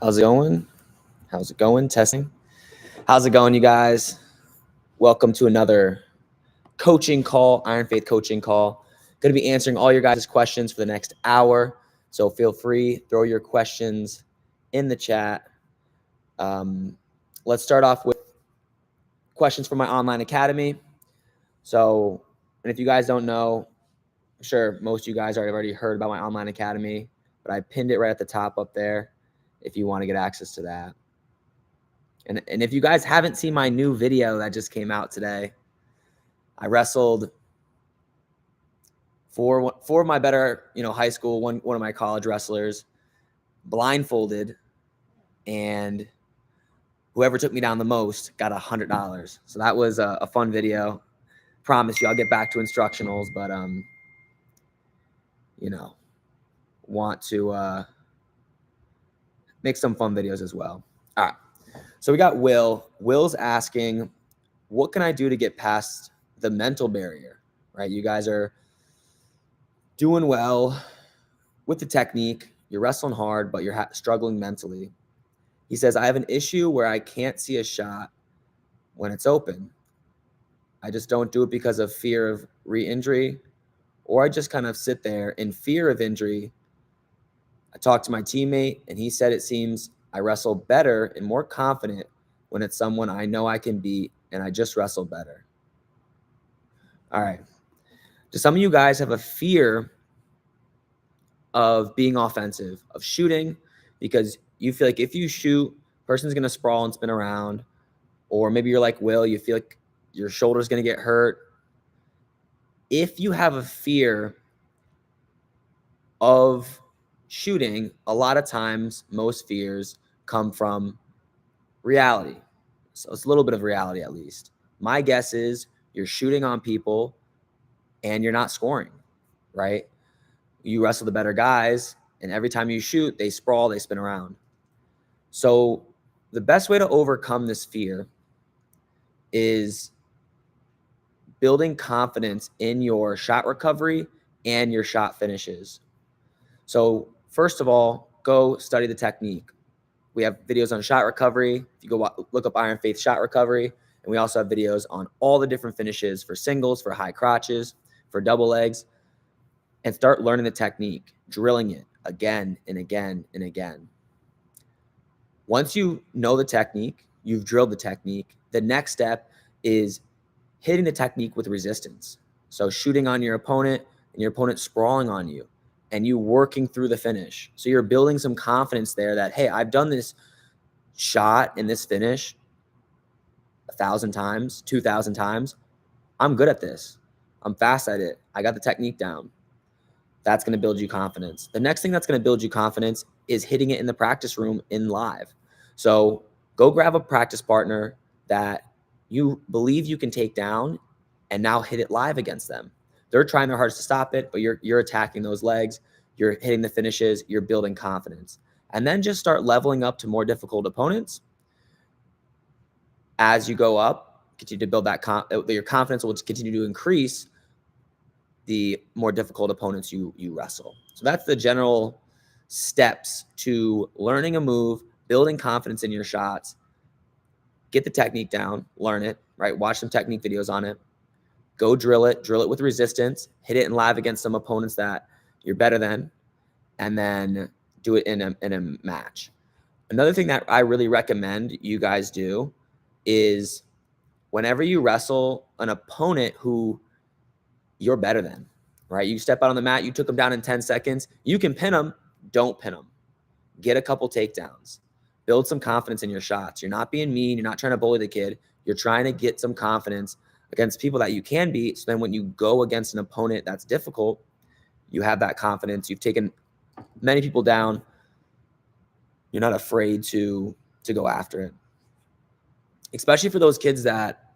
How's it going? How's it going? Testing. How's it going, you guys? Welcome to another coaching call, Iron Faith coaching call. Going to be answering all your guys' questions for the next hour. So feel free, throw your questions in the chat. Let's start off with questions from my online academy. So, and if you guys don't know, I'm sure most of you guys already heard about my online academy, but I pinned it right at the top up there if you want to get access to that. And if you guys haven't seen my new video that just came out today, I wrestled four of my better, high school, one of my college wrestlers, blindfolded, and whoever took me down the most got $100. So that was a fun video. Promise you, I'll get back to instructionals, but want to make some fun videos as well. All right. So we got Will. Will's asking, what can I do to get past the mental barrier? Right? You guys are doing well with the technique. You're wrestling hard, but you're struggling mentally. He says, I have an issue where I can't see a shot when it's open. I just don't do it because of fear of re-injury, or I just kind of sit there in fear of injury. I talked to my teammate, and he said it seems I wrestle better and more confident when it's someone I know I can beat, and I just wrestle better. All right. Do some of you guys have a fear of being offensive, of shooting, because you feel like if you shoot, person's going to sprawl and spin around, or maybe you're like Will, you feel like your shoulder's going to get hurt. If you have a fear of shooting, a lot of times most fears come from reality. So it's a little bit of reality, at least. My guess is you're shooting on people and you're not scoring, right? You wrestle the better guys, and every time you shoot, they sprawl, they spin around. So the best way to overcome this fear is building confidence in your shot recovery and your shot finishes. So first of all, go study the technique. We have videos on shot recovery. If you go look up Iron Faith shot recovery, and we also have videos on all the different finishes for singles, for high crotches, for double legs, and start learning the technique, drilling it again and again and again. Once you know the technique, you've drilled the technique, the next step is hitting the technique with resistance. So shooting on your opponent and your opponent sprawling on you and you working through the finish. So you're building some confidence there that, hey, I've done this shot in this finish 1,000 times, 2,000 times. I'm good at this. I'm fast at it. I got the technique down. That's going to build you confidence. The next thing that's going to build you confidence is hitting it in the practice room in live. So go grab a practice partner that you believe you can take down and now hit it live against them. They're trying their hardest to stop it, but you're attacking those legs. You're hitting the finishes. You're building confidence. And then just start leveling up to more difficult opponents. As you go up, continue to build that your confidence will continue to increase the more difficult opponents you wrestle. So that's the general steps to learning a move, building confidence in your shots. Get the technique down, learn it, right? Watch some technique videos on it. Go drill it with resistance, hit it in live against some opponents that you're better than, and then do it in a match. Another thing that I really recommend you guys do is whenever you wrestle an opponent who you're better than, right? You step out on the mat, you took them down in 10 seconds. You can pin them. Don't pin them. Get a couple takedowns. Build some confidence in your shots. You're not being mean. You're not trying to bully the kid. You're trying to get some confidence against people that you can beat. So then when you go against an opponent that's difficult, you have that confidence. You've taken many people down. You're not afraid to go after it. Especially for those kids that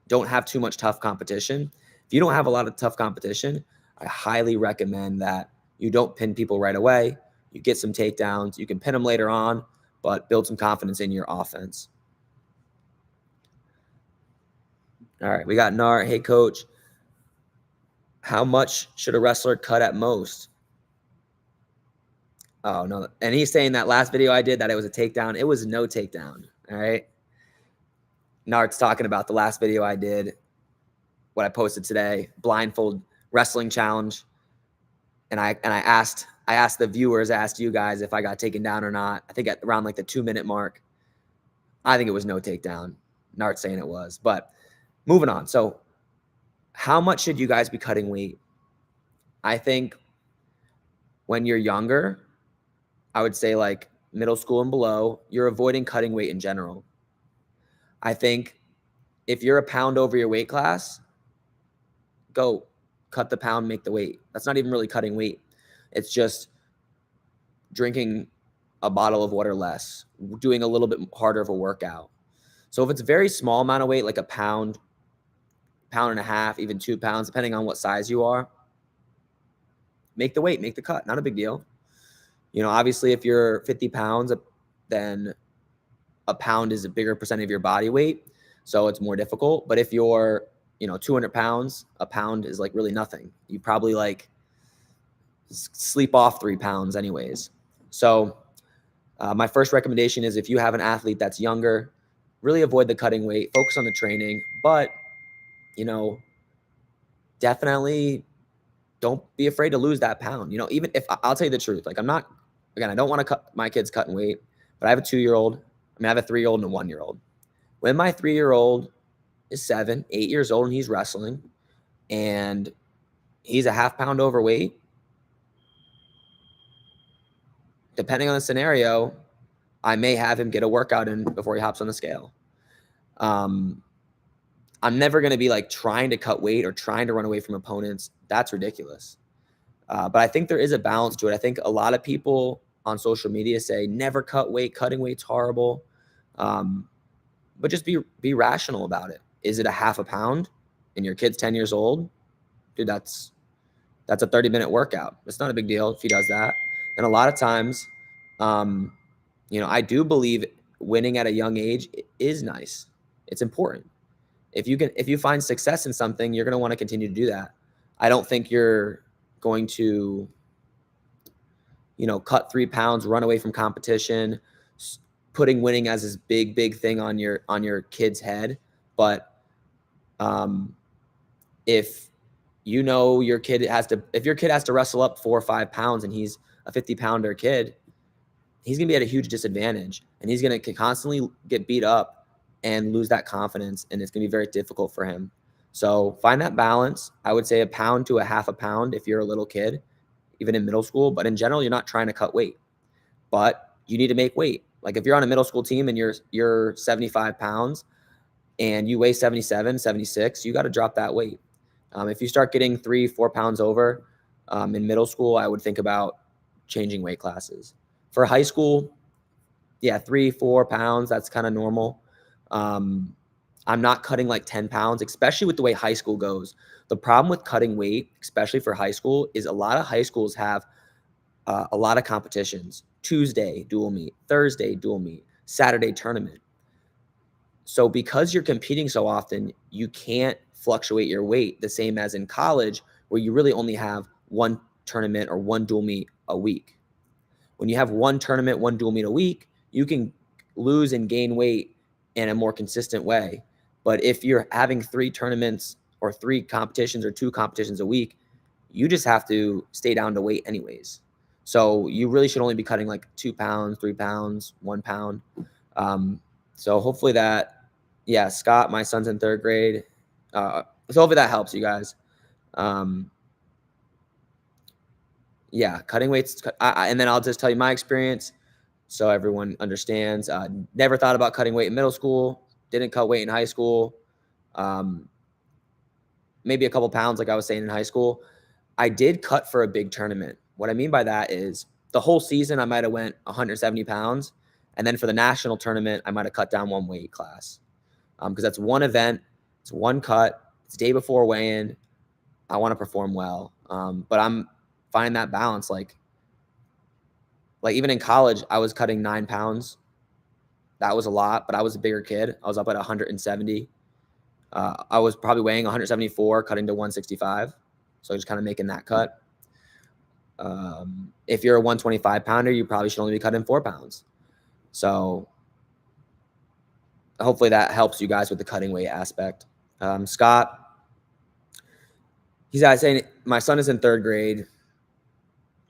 don't have too much tough competition. If you don't have a lot of tough competition, I highly recommend that you don't pin people right away. You get some takedowns. You can pin them later on, but build some confidence in your offense. All right, we got Nar. Hey, coach, how much should a wrestler cut at most? Oh, no. And he's saying that last video I did that it was a takedown. It was no takedown. All right. Nart's talking about the last video I did, what I posted today, blindfold wrestling challenge. And I asked the viewers, asked you guys if I got taken down or not. I think at around like the 2-minute mark. I think it was no takedown. Nart's saying it was. But moving on. So how much should you guys be cutting weight? I think when you're younger, I would say like middle school and below, you're avoiding cutting weight in general. I think if you're a pound over your weight class, go cut the pound, make the weight. That's not even really cutting weight. It's just drinking a bottle of water less, doing a little bit harder of a workout. So if it's a very small amount of weight, like a pound, pound and a half, even 2 pounds, depending on what size you are, make the weight, make the cut. Not a big deal. You know, obviously if you're 50 pounds, then a pound is a bigger percentage of your body weight. So it's more difficult. But if you're, 200 pounds, a pound is like really nothing. You probably like sleep off 3 pounds anyways. So my first recommendation is if you have an athlete that's younger, really avoid the cutting weight, focus on the training, but, definitely don't be afraid to lose that pound. Even if I'll tell you the truth, like I don't want to cut my kids cutting weight, but I have a 2-year-old. I have a 3-year-old and a 1-year-old. When my 3-year-old is 7, 8 years old and he's wrestling and he's a half pound overweight, depending on the scenario, I may have him get a workout in before he hops on the scale. I'm never going to be like trying to cut weight or trying to run away from opponents. That's ridiculous. But I think there is a balance to it. I think a lot of people on social media say never cut weight, cutting weight's horrible. But just be rational about it. Is it a half a pound and your kid's 10 years old? Dude, that's a 30-minute workout. It's not a big deal if he does that. And a lot of times, I do believe winning at a young age is nice. It's important. If you find success in something, you're going to want to continue to do that. I don't think you're going to, cut 3 pounds, run away from competition, putting winning as this big thing on your kid's head. But if your kid has to wrestle up 4 or 5 pounds and he's a 50-pounder kid, he's going to be at a huge disadvantage and he's going to constantly get beat up and lose that confidence. And it's going to be very difficult for him. So find that balance. I would say a pound to a half a pound if you're a little kid, even in middle school. But in general, you're not trying to cut weight, but you need to make weight. Like if you're on a middle school team and you're 75 pounds and you weigh 77, 76, you got to drop that weight. If you start getting 3-4 pounds over in middle school, I would think about changing weight classes. For high school, 3-4 pounds, that's kind of normal. I'm not cutting like 10 pounds, especially with the way high school goes. The problem with cutting weight, especially for high school, is a lot of high schools have a lot of competitions. Tuesday, dual meet. Thursday, dual meet. Saturday, tournament. So because you're competing so often, you can't fluctuate your weight the same as in college, where you really only have one tournament or one dual meet a week. When you have one tournament, one dual meet a week, you can lose and gain weight in a more consistent way. But if you're having 3 tournaments or 3 competitions or 2 competitions a week, you just have to stay down to weight anyways. So you really should only be cutting like 2 pounds, 3 pounds, 1 pound. So hopefully that, Scott, my son's in 3rd grade. So hopefully that helps you guys. Cutting weights. And then I'll just tell you my experience so everyone understands. Never thought about cutting weight in middle school. Didn't cut weight in high school. Maybe a couple pounds, like I was saying in high school. I did cut for a big tournament. What I mean by that is the whole season I might have went 170 pounds. And then for the national tournament, I might have cut down 1 weight class. Because that's one event. It's one cut. It's day before weigh-in. I want to perform well. But I'm finding that balance. Like even in college, I was cutting 9 pounds. That was a lot, but I was a bigger kid. I was up at 170. I was probably weighing 174, cutting to 165. So just kind of making that cut. If you're a 125 pounder, you probably should only be cutting 4 pounds. So hopefully that helps you guys with the cutting weight aspect. Scott, he's saying my son is in 3rd grade,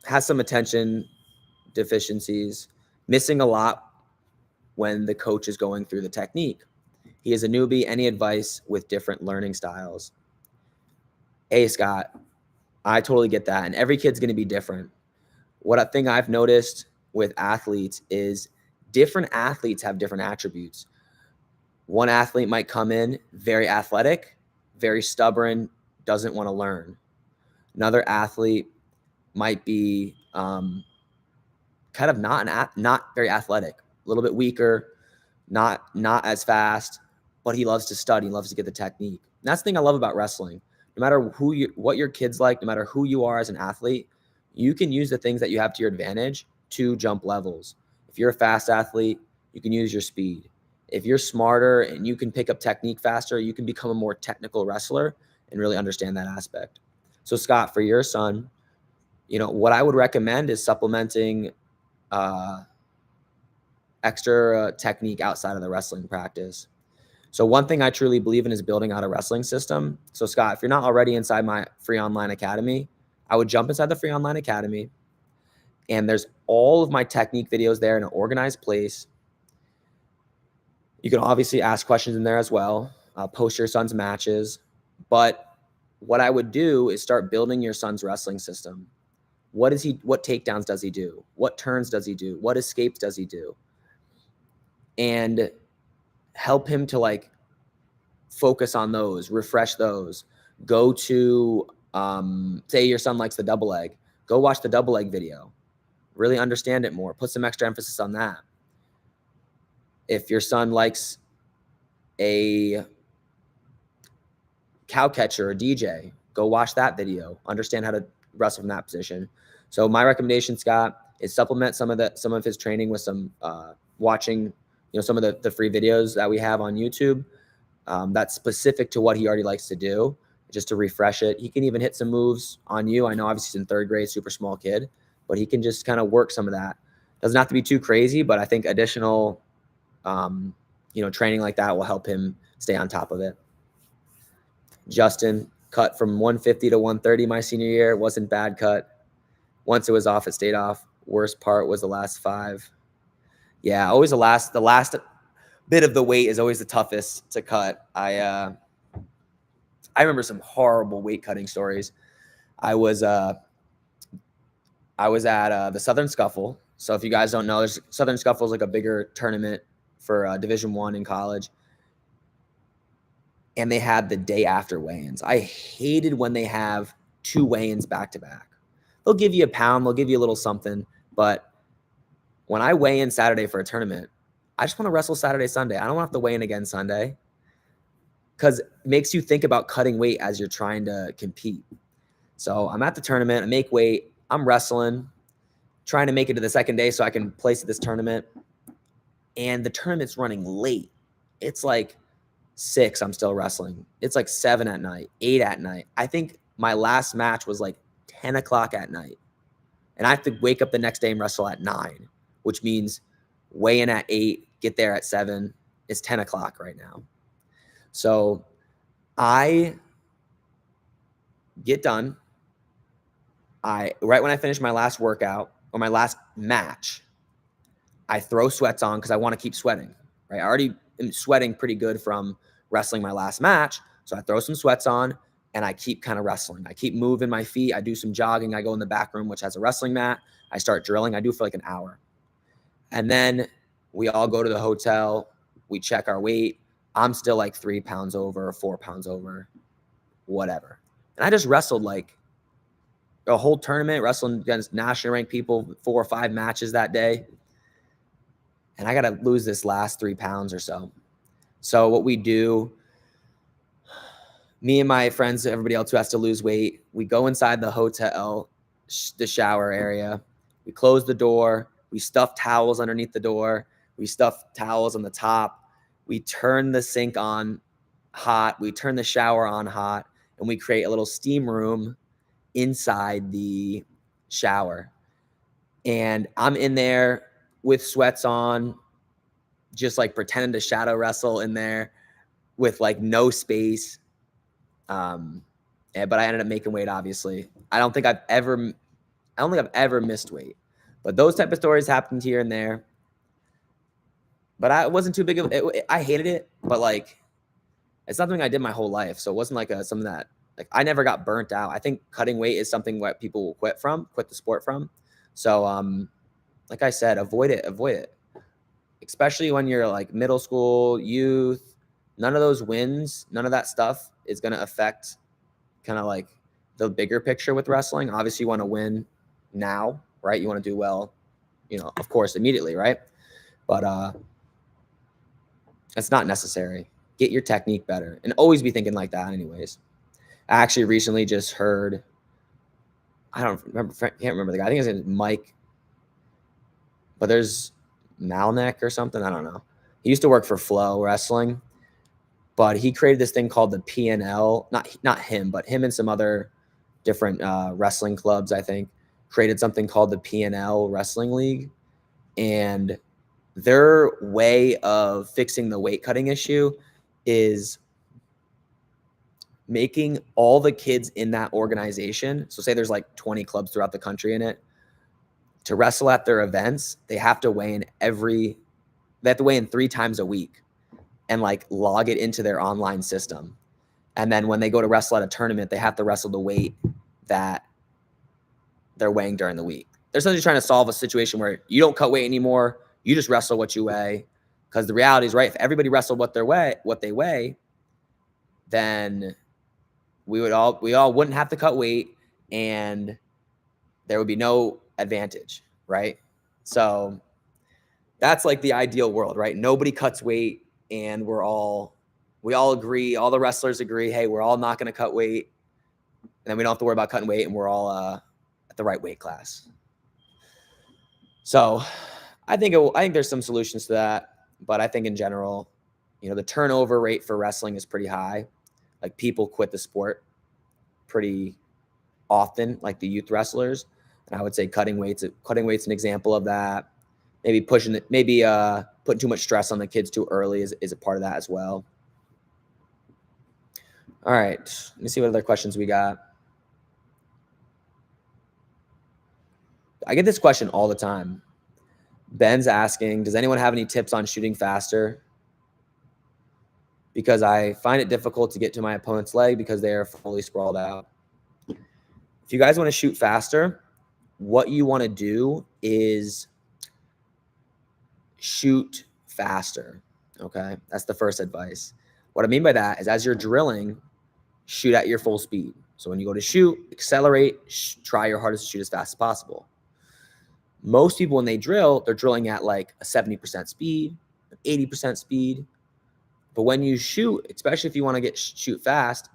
has some attention deficiencies, missing a lot when the coach is going through the technique. He is a newbie. Any advice with different learning styles? Hey, Scott, I totally get that. And every kid's going to be different. What a thing I've noticed with athletes is different athletes have different attributes. One athlete might come in very athletic, very stubborn, doesn't want to learn. Another athlete might be kind of not very athletic, a little bit weaker, not as fast, but he loves to study, loves to get the technique. And that's the thing I love about wrestling. No matter what your kid's like, no matter who you are as an athlete, you can use the things that you have to your advantage to jump levels. If you're a fast athlete, you can use your speed. If you're smarter and you can pick up technique faster, you can become a more technical wrestler and really understand that aspect. So Scott, for your son, what I would recommend is supplementing extra technique outside of the wrestling practice. So one thing I truly believe in is building out a wrestling system. So Scott, if you're not already inside my free online academy, I would jump inside the free online academy, and there's all of my technique videos there in an organized place. You can obviously ask questions in there as well. Post your son's matches. But what I would do is start building your son's wrestling system. What takedowns does he do? What turns does he do? What escapes does he do? And help him to focus on those, refresh those. Go to, say your son likes the double leg. Go watch the double leg video. Really understand it more. Put some extra emphasis on that. If your son likes a cow catcher or DJ, go watch that video. Understand how to wrestle from that position. So my recommendation, Scott, is supplement some of his training with some watching, some of the free videos that we have on YouTube. That's specific to what he already likes to do, just to refresh it. He can even hit some moves on you. I know obviously he's in 3rd grade, super small kid, but he can just kind of work some of that. Doesn't have to be too crazy, but I think additional, training like that will help him stay on top of it. Justin, cut from 150 to 130 my senior year. It wasn't bad cut. Once it was off, it stayed off. Worst part was the last 5. Yeah, always the last bit of the weight is always the toughest to cut. I remember some horrible weight cutting stories. I was at the Southern Scuffle. So if you guys don't know, Southern Scuffle is like a bigger tournament for Division I in college. And they had the day after weigh-ins. I hated when they have 2 weigh-ins back to back. They'll give you a pound, they'll give you a little something, but when I weigh in Saturday for a tournament, I just want to wrestle Saturday, Sunday. I don't want to have to weigh in again Sunday, because it makes you think about cutting weight as you're trying to compete. So I'm at the tournament, I make weight, I'm wrestling, trying to make it to the second day so I can place at this tournament. And the tournament's running late. It's like 6, I'm still wrestling. It's like 7 at night, 8 at night. I think my last match was like 10 o'clock at night. And I have to wake up the next day and wrestle at 9, which means weigh in at 8, get there at 7. It's 10 o'clock right now. So I get done. Right when I finish my last workout or my last match, I throw sweats on because I want to keep sweating. Right? I already am sweating pretty good from wrestling my last match. So I throw some sweats on and I keep kind of wrestling. I keep moving my feet. I do some jogging. I go in the back room, which has a wrestling mat. I start drilling. I do for like an hour. And then we all go to the hotel. We check our weight. I'm still like 3 pounds over, 4 pounds over, whatever. And I just wrestled like a whole tournament, wrestling against nationally ranked people, 4 or 5 matches that day. And I got to lose this last 3 pounds or so. So what we do, me and my friends, everybody else who has to lose weight, we go inside the hotel, the shower area. We close the door. We stuff towels underneath the door. We stuff towels on the top. We turn the sink on hot. We turn the shower on hot. And we create a little steam room inside the shower. And I'm in there with sweats on, just like pretending to shadow wrestle in there with like no space. But I ended up making weight, obviously. I don't think I've ever missed weight. But those type of stories happened here and there. But I wasn't too big of it. I hated it, but like it's something I did my whole life. So it wasn't like something that like I never got burnt out. I think cutting weight is something what people will quit the sport from. So like I said, avoid it. Especially when you're like middle school, youth, none of those wins, none of that stuff is going to affect kind of like the bigger picture with wrestling. Obviously you want to win now, right? You want to do well, of course, immediately, right? But it's not necessary. Get your technique better and always be thinking like that anyways. I actually recently just heard, can't remember the guy. I think his name is Mike, but there's Malnek or something. I don't know. He used to work for Flow Wrestling, but he created this thing called the PNL. Not him, but him and some other different wrestling clubs, I think, created something called the PNL Wrestling League. And their way of fixing the weight cutting issue is making all the kids in that organization, so say there's like 20 clubs throughout the country in it, to wrestle at their events, they have to weigh in 3 times a week and like log it into their online system. And then when they go to wrestle at a tournament, they have to wrestle the weight that they're weighing during the week. They're essentially trying to solve a situation where you don't cut weight anymore. You just wrestle what you weigh. Because the reality is, right, if everybody wrestled what they weigh, then we all wouldn't have to cut weight and there would be no advantage, right? So that's like the ideal world, right? Nobody cuts weight and we all agree, all the wrestlers agree, hey, we're all not going to cut weight. And then we don't have to worry about cutting weight and we're all at the right weight class. So I think there's some solutions to that, but I think in general, the turnover rate for wrestling is pretty high. Like people quit the sport pretty often, like the youth wrestlers. And I would say cutting weight's an example of that. Maybe putting too much stress on the kids too early is a part of that as well. All right, let me see what other questions we got. I get this question all the time. Ben's asking, does anyone have any tips on shooting faster? Because I find it difficult to get to my opponent's leg because they are fully sprawled out. If you guys want to shoot faster, what you want to do is shoot faster, okay? That's the first advice. What I mean by that is as you're drilling, shoot at your full speed. So when you go to shoot, accelerate, try your hardest to shoot as fast as possible. Most people, when they drill, they're drilling at like a 70% speed, 80% speed. But when you shoot, especially if you want to shoot fast,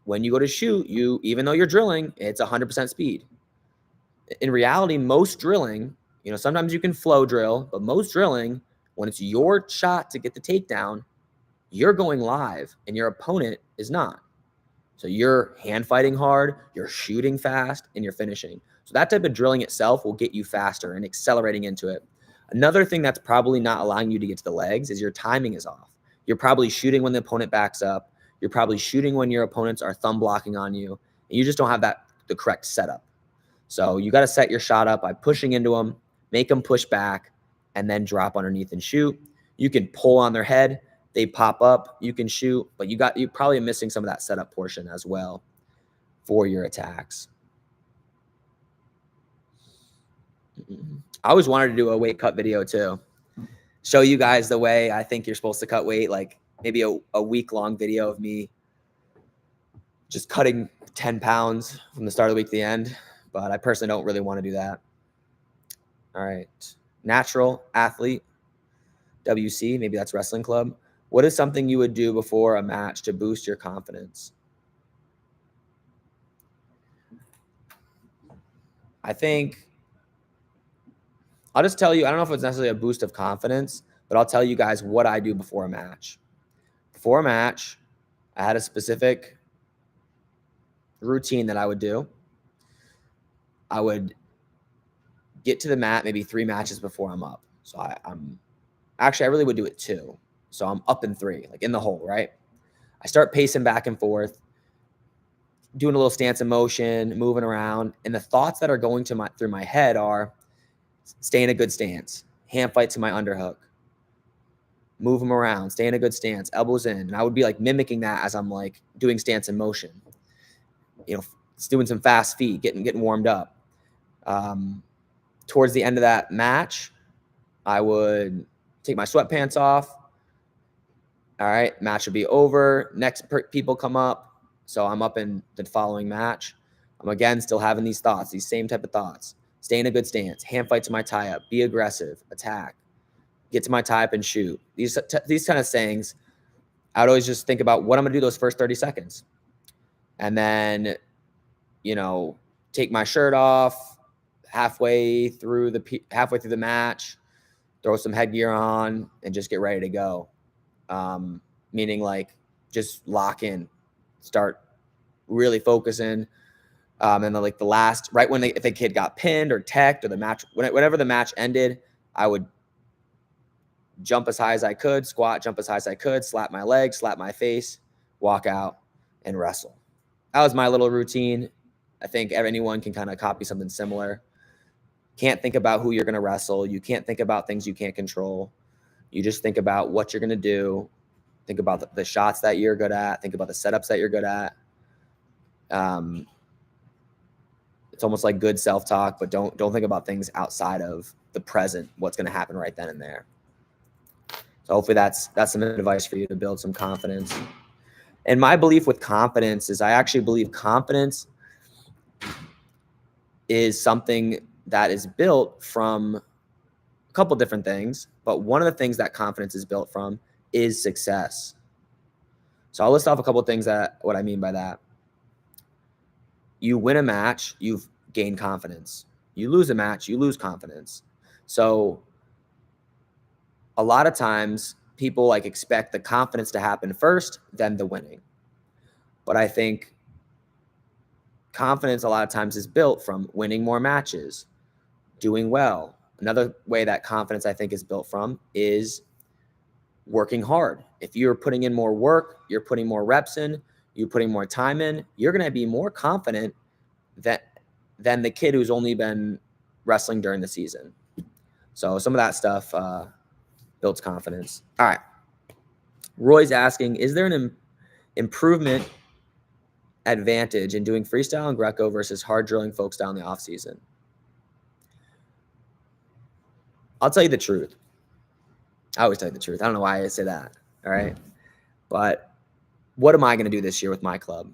when you go to shoot, even though you're drilling, it's 100% speed. In reality, most drilling, sometimes you can flow drill, but most drilling, when it's your shot to get the takedown, you're going live and your opponent is not. So you're hand fighting hard, you're shooting fast, and you're finishing. So that type of drilling itself will get you faster and accelerating into it. Another thing that's probably not allowing you to get to the legs is your timing is off. You're probably shooting when the opponent backs up. You're probably shooting when your opponents are thumb blocking on you. And you just don't have the correct setup. So you got to set your shot up by pushing into them, make them push back, and then drop underneath and shoot. You can pull on their head. They pop up. You can shoot. But you probably are missing some of that setup portion as well for your attacks. I always wanted to do a weight cut video too. Show you guys the way I think you're supposed to cut weight, like maybe a week-long video of me just cutting 10 pounds from the start of the week to the end. But I personally don't really want to do that. All right. Natural Athlete, WC, maybe that's Wrestling Club. What is something you would do before a match to boost your confidence? I think I'll just tell you, I don't know if it's necessarily a boost of confidence, but I'll tell you guys what I do before a match. Before a match, I had a specific routine that I would do. I would get to the mat maybe 3 matches before I'm up. So I really would do it 2. So I'm up in 3, like in the hole, right? I start pacing back and forth, doing a little stance of motion, moving around, and the thoughts that are going through my head are stay in a good stance, hand fight to my underhook, move them around, stay in a good stance, elbows in. And I would be like mimicking that as I'm like doing stance and motion, doing some fast feet, getting warmed up. Towards the end of that match, I would take my sweatpants off. All right, match would be over. Next people come up. So I'm up in the following match. I'm again still having these thoughts, these same type of thoughts. Stay in a good stance, hand fight to my tie up, be aggressive, attack, get to my tie up and shoot. These kind of sayings, I'd always just think about what I'm going to do those first 30 seconds. And then, take my shirt off halfway through the match, throw some headgear on, and just get ready to go. Meaning like just lock in, start really focusing. And then like the last, right when if the kid got pinned or teched or the match, whenever the match ended, I would jump as high as I could, squat, jump as high as I could, slap my legs, slap my face, walk out and wrestle. That was my little routine. I think anyone can kind of copy something similar. Can't think about who you're going to wrestle. You can't think about things you can't control. You just think about what you're going to do. Think about the shots that you're good at. Think about the setups that you're good at. It's almost like good self-talk, but don't think about things outside of the present, what's going to happen right then and there. So hopefully that's some advice for you to build some confidence. And my belief with confidence is I actually believe confidence is something that is built from a couple different things, but one of the things that confidence is built from is success. So I'll list off a couple of things what I mean by that. You win a match, you've gained confidence. You lose a match, you lose confidence. So a lot of times people like expect the confidence to happen first, then the winning. But I think confidence a lot of times is built from winning more matches, doing well. Another way that confidence I think is built from is working hard. If you're putting in more work, you're putting more reps in, you're putting more time in, you're going to be more confident than the kid who's only been wrestling during the season. So some of that stuff builds confidence. All right. Roy's asking, is there an improvement advantage in doing freestyle and Greco versus hard drilling folk style in the off season? I'll tell you the truth. I always tell you the truth. I don't know why I say that. All right. But what am I going to do this year with my club?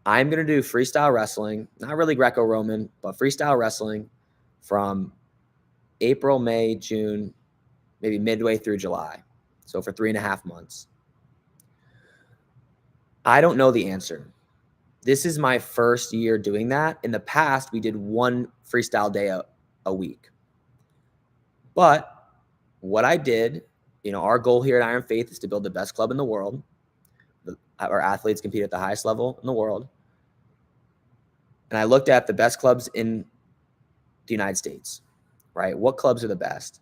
I'm going to do freestyle wrestling, not really Greco-Roman, but freestyle wrestling from April, May, June, maybe midway through July. So for 3.5 months. I don't know the answer. This is my first year doing that. In the past, we did one freestyle day a week. But what I did, our goal here at Iron Faith is to build the best club in the world. Our athletes compete at the highest level in the world. And I looked at the best clubs in the United States, right? What clubs are the best?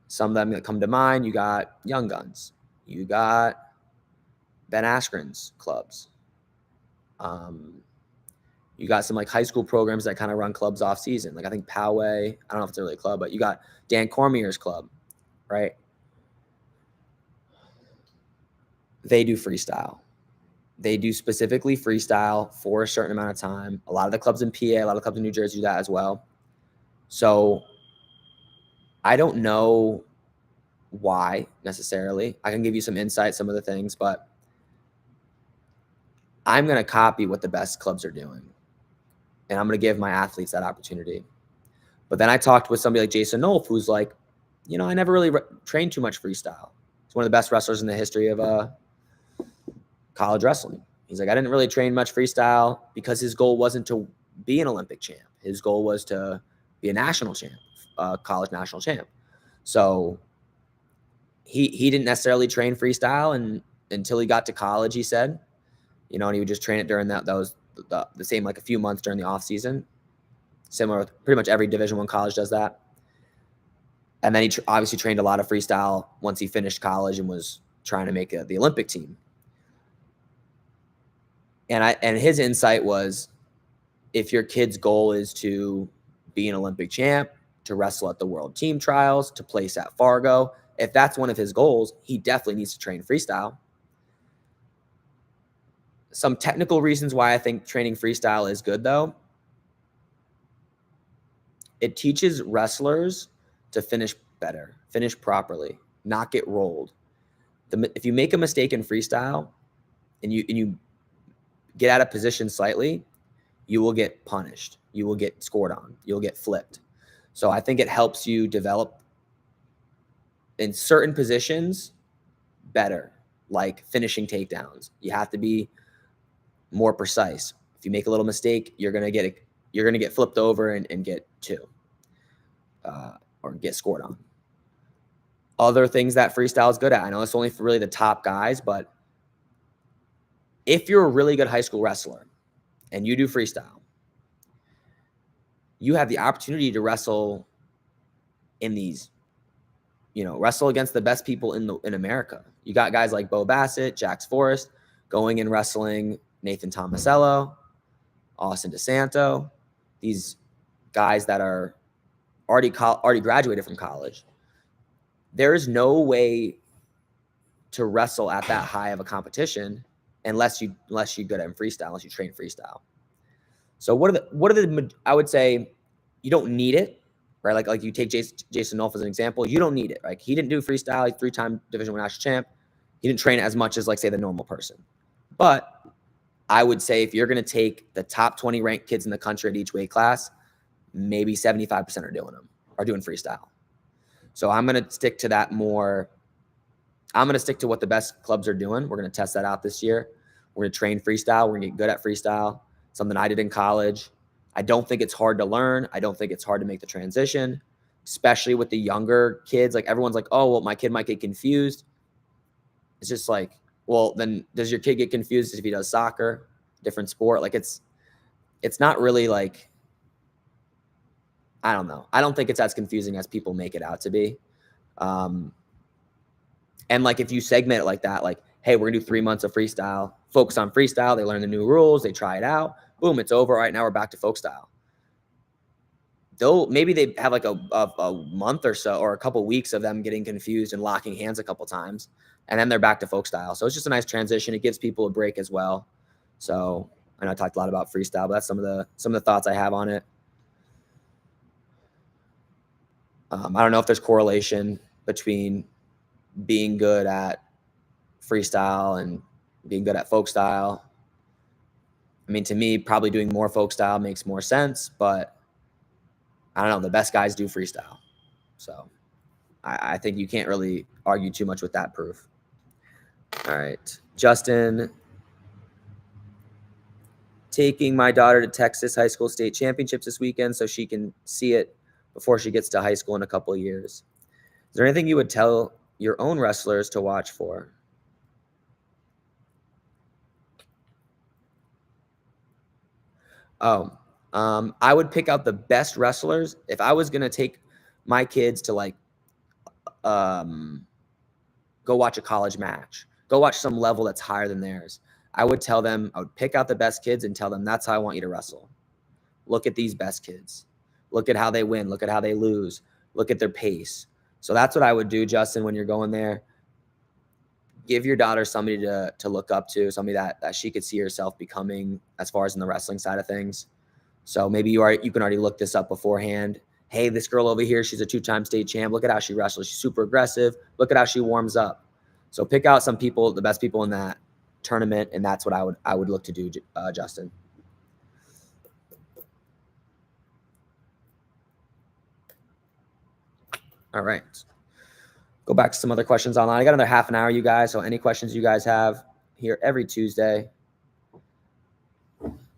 Some of them that come to mind, you got Young Guns. You got Ben Askren's clubs. You got some like high school programs that kind of run clubs off season. Like I think Poway, I don't know if it's really a club, but you got Dan Cormier's club, right? They do freestyle. They do specifically freestyle for a certain amount of time. A lot of the clubs in PA, a lot of clubs in New Jersey do that as well. So I don't know why necessarily. I can give you some insight, some of the things, but I'm going to copy what the best clubs are doing. And I'm going to give my athletes that opportunity. But then I talked with somebody like Jason Nolf, who's like, I never really trained too much freestyle. He's one of the best wrestlers in the history of college wrestling. He's like, I didn't really train much freestyle because his goal wasn't to be an Olympic champ. His goal was to be a national champ, college national champ. So he didn't necessarily train freestyle until he got to college, he said, and he would just train it during that was the same, like a few months during the off season. Similar with pretty much every Division I college does that. And then he obviously trained a lot of freestyle once he finished college and was trying to make the Olympic team. And his insight was, if your kid's goal is to be an Olympic champ, to wrestle at the world team trials, to place at Fargo, if that's one of his goals, he definitely needs to train freestyle. Some technical reasons why I think training freestyle is good, though. It teaches wrestlers to finish better, finish properly, not get rolled. If you make a mistake in freestyle and you get out of position slightly, you will get punished. You will get scored on. You'll get flipped. So I think it helps you develop in certain positions better, like finishing takedowns. You have to be more precise. If you make a little mistake, you're gonna get flipped over and get two, or get scored on. Other things that freestyle is good at, I know it's only for really the top guys, but if you're a really good high school wrestler and you do freestyle, you have the opportunity to wrestle in these, wrestle against the best people in America. You got guys like Bo Bassett, Jax Forrest going and wrestling Nathan Tomasello, Austin DeSanto, these guys that are already graduated from college. There is no way to wrestle at that high of a competition unless you good at freestyle, unless you train freestyle. So what are the I would say you don't need it, right? Like you take Jason Nolf as an example. You don't need it, right? He didn't do freestyle. He's 3-time Division I national champ. He didn't train as much as, like, say, the normal person. But I would say if you're going to take the top 20 ranked kids in the country at each weight class, maybe 75% are doing freestyle. So I'm going to stick to that more. I'm going to stick to what the best clubs are doing. We're going to test that out this year. We're going to train freestyle. We're going to get good at freestyle, something I did in college. I don't think it's hard to learn. I don't think it's hard to make the transition, especially with the younger kids. Like, everyone's like, oh, well, my kid might get confused. It's just like, well, then does your kid get confused if he does soccer, different sport? Like, it's not really like, I don't know. I don't think it's as confusing as people make it out to be. And like, if you segment it like that, like, hey, we're gonna do 3 months of freestyle, focus on freestyle. They learn the new rules, they try it out. Boom, it's over. All right, now we're back to folk style. Maybe they have like a month or so, or a couple of weeks of them getting confused and locking hands a couple times, and then they're back to folk style. So it's just a nice transition. It gives people a break as well. So I know I talked a lot about freestyle, but that's some of the thoughts I have on it. I don't know if there's correlation between being good at freestyle and being good at folk style. I mean, to me, probably doing more folk style makes more sense, but I don't know. The best guys do freestyle. So I think you can't really argue too much with that proof. All right. Justin, taking my daughter to Texas high school state championships this weekend so she can see it before she gets to high school in a couple of years. Is there anything you would tell your own wrestlers to watch for? I would pick out the best wrestlers. If I was going to take my kids to, like, go watch a college match, go watch some level that's higher than theirs, I would pick out the best kids and tell them, that's how I want you to wrestle. Look at these best kids. Look at how they win. Look at how they lose. Look at their pace. So that's what I would do, Justin, when you're going there. Give your daughter somebody to look up to, somebody that she could see herself becoming as far as in the wrestling side of things. So maybe you can already look this up beforehand. Hey, this girl over here, she's a 2-time state champ. Look at how she wrestles. She's super aggressive. Look at how she warms up. So pick out some people, the best people in that tournament, and that's what I would look to do, Justin. All right. Go back to some other questions online. I got another half an hour, you guys. So any questions you guys have, here every Tuesday,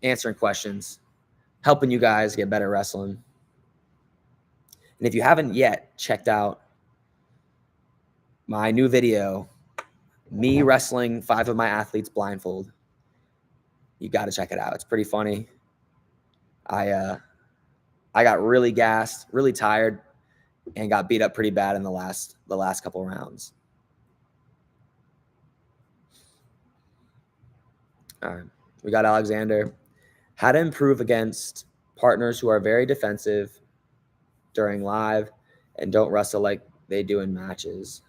answering questions, helping you guys get better wrestling. And if you haven't yet checked out my new video, me wrestling 5 of my athletes blindfold, you got to check it out. It's pretty funny. I I got really gassed, really tired, and got beat up pretty bad in the last couple rounds. All right, we got Alexander. How to improve against partners who are very defensive during live and don't wrestle like they do in matches.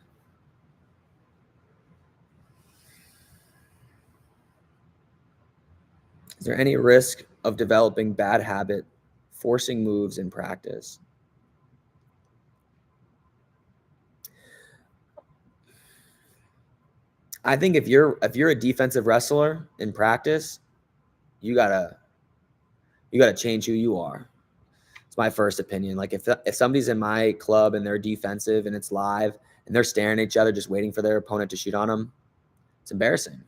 Is there any risk of developing bad habit, forcing moves in practice? I think if you're a defensive wrestler in practice, you gotta change who you are. It's my first opinion. Like if somebody's in my club and they're defensive and it's live and they're staring at each other just waiting for their opponent to shoot on them, it's embarrassing.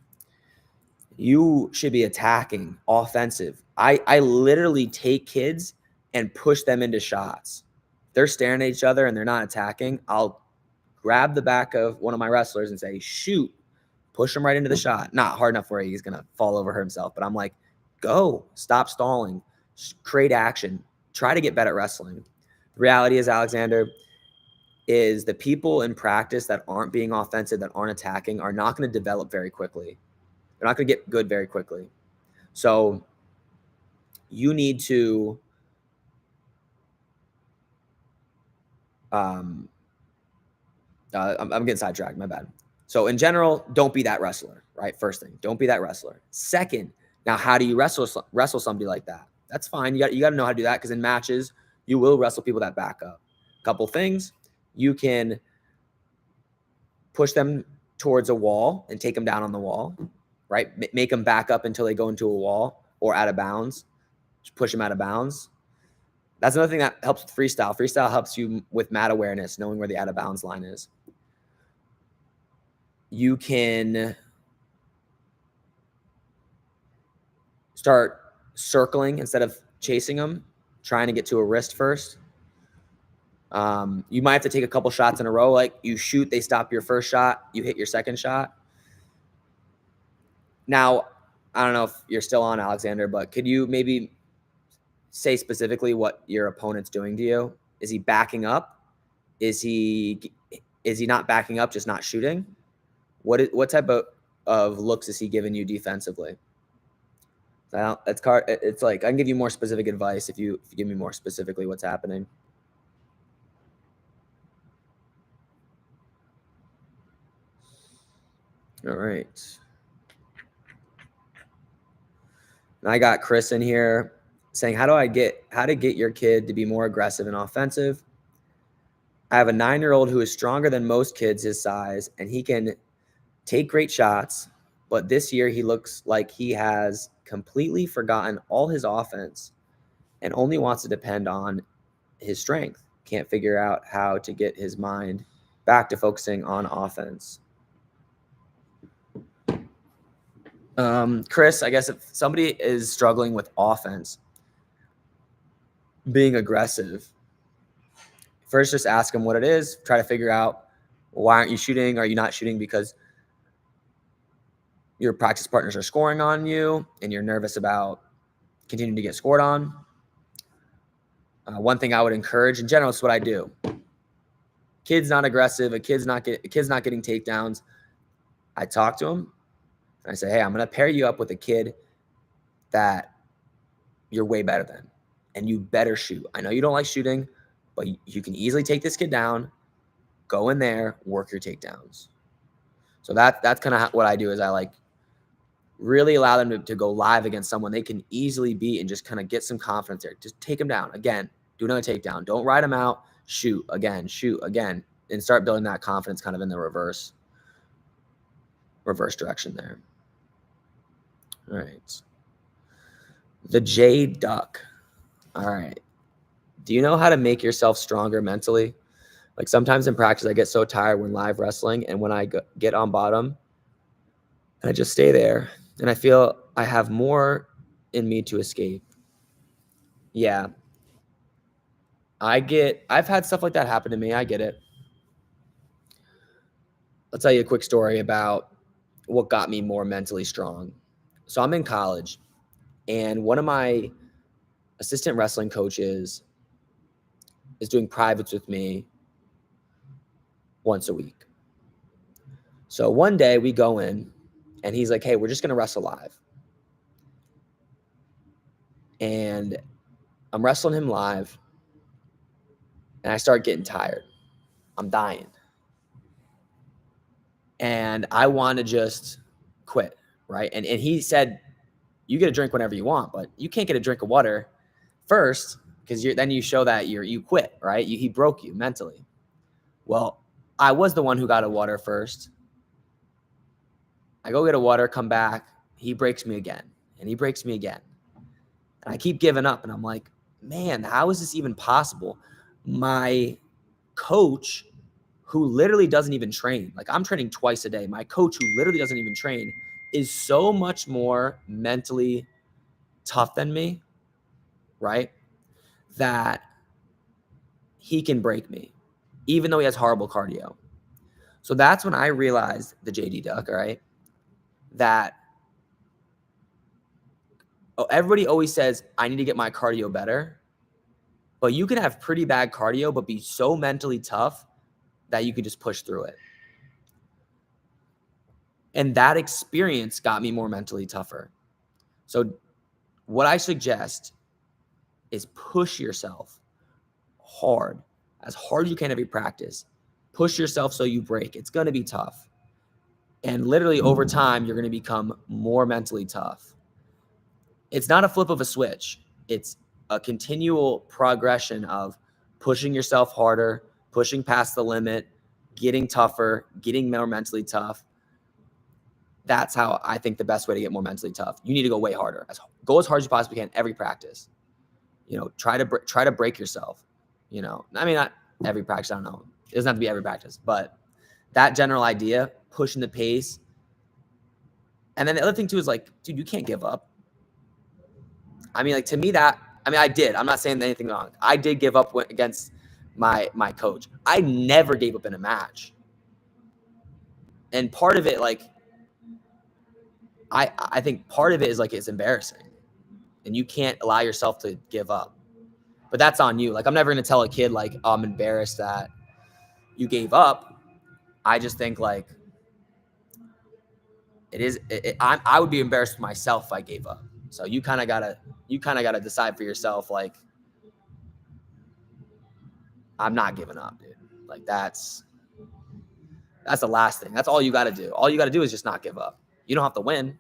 You should be attacking, offensive. I literally take kids and push them into shots. They're staring at each other and they're not attacking. I'll grab the back of one of my wrestlers and say, shoot, push him right into the shot. Not hard enough where he's going to fall over himself, but I'm like, go, stop stalling, create action, try to get better at wrestling. The reality is, Alexander, is the people in practice that aren't being offensive, that aren't attacking, are not going to develop very quickly. They're not going to get good very quickly. So you need to I'm getting sidetracked. My bad. So in general, don't be that wrestler, right? First thing, don't be that wrestler. Second, now how do you wrestle somebody like that? That's fine. You got to know how to do that, because in matches you will wrestle people that back up. Couple things, you can push them towards a wall and take them down on the wall, right? Make them back up until they go into a wall or out of bounds. Just push them out of bounds. That's another thing that helps with freestyle. Freestyle helps you with mat awareness, knowing where the out of bounds line is. You can start circling instead of chasing them, trying to get to a wrist first. You might have to take a couple shots in a row. Like you shoot, they stop your first shot, you hit your second shot. Now, I don't know if you're still on, Alexander, but could you maybe say specifically what your opponent's doing to you? Is he backing up? Is he not backing up, just not shooting? What type of looks is he giving you defensively? It's like I can give you more specific advice if you give me more specifically what's happening. All right. And I got Chris in here saying, how to get your kid to be more aggressive and offensive? I have a 9-year-old who is stronger than most kids his size, and he can take great shots, but this year he looks like he has completely forgotten all his offense and only wants to depend on his strength. Can't figure out how to get his mind back to focusing on offense. Chris, I guess if somebody is struggling with offense, being aggressive, first just ask them what it is. Try to figure out, why aren't you shooting? Are you not shooting because your practice partners are scoring on you and you're nervous about continuing to get scored on? One thing I would encourage in general is what I do. Kid's not aggressive. A kid's not getting takedowns. I talk to him and I say, hey, I'm going to pair you up with a kid that you're way better than, and you better shoot. I know you don't like shooting, but you can easily take this kid down. Go in there, work your takedowns. So that's kind of what I do, is I like really allow them to go live against someone they can easily beat and just kind of get some confidence there. Just take them down. Again, do another takedown. Don't ride them out. Shoot again, and start building that confidence kind of in the reverse direction there. All right. The J Duck. All right. Do you know how to make yourself stronger mentally? Like sometimes in practice, I get so tired when live wrestling, and when I get on bottom, and I just stay there, and I feel I have more in me to escape. Yeah. I've had stuff like that happen to me. I get it. I'll tell you a quick story about what got me more mentally strong. So I'm in college, and one of my assistant wrestling coaches is doing privates with me once a week. So one day we go in and he's like, hey, we're just going to wrestle live. And I'm wrestling him live and I start getting tired. I'm dying. And I want to just quit, right? And he said, you get a drink whenever you want, but you can't get a drink of water first because then you show that you quit, right? He broke you mentally. Well, I was the one who got a water first. I go get a water, come back. He breaks me again, and he breaks me again. And I keep giving up, and I'm like, man, how is this even possible? My coach, who literally doesn't even train, like I'm training twice a day. My coach, who literally doesn't even train, is so much more mentally tough than me, right? That he can break me, even though he has horrible cardio. So that's when I realized, the JD Duck, right? That everybody always says, I need to get my cardio better. But you can have pretty bad cardio, but be so mentally tough that you could just push through it. And that experience got me more mentally tougher. So what I suggest is push yourself hard, as hard as you can every practice. Push yourself so you break. It's going to be tough. And literally over time, you're going to become more mentally tough. It's not a flip of a switch. It's a continual progression of pushing yourself harder, pushing past the limit, getting tougher, getting more mentally tough. That's how I think the best way to get more mentally tough. You need to go way harder. Go as hard as you possibly can every practice. Try to break yourself. I mean, not every practice. I don't know. It doesn't have to be every practice, but that general idea, pushing the pace. And then the other thing too is like, dude, you can't give up. I mean, like to me I did. I'm not saying anything wrong. I did give up against my coach. I never gave up in a match. And part of it, like, I think part of it is like, it's embarrassing and you can't allow yourself to give up, but that's on you. Like, I'm never going to tell a kid like, oh, I'm embarrassed that you gave up. I just think like I would be embarrassed myself if I gave up. So you kind of gotta decide for yourself. Like, I'm not giving up, dude. Like that's the last thing. That's all you got to do. All you got to do is just not give up. You don't have to win.